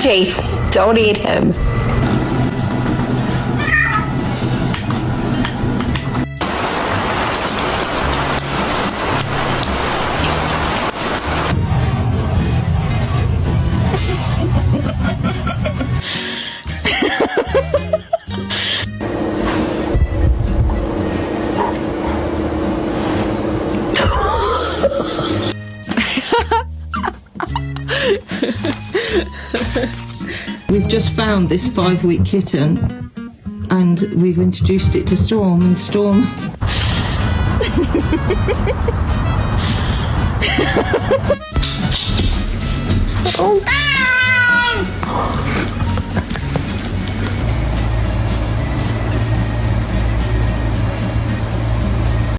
Archie, don't eat him. We've just found this 5-week kitten and we've introduced it to Storm, and Storm Oh.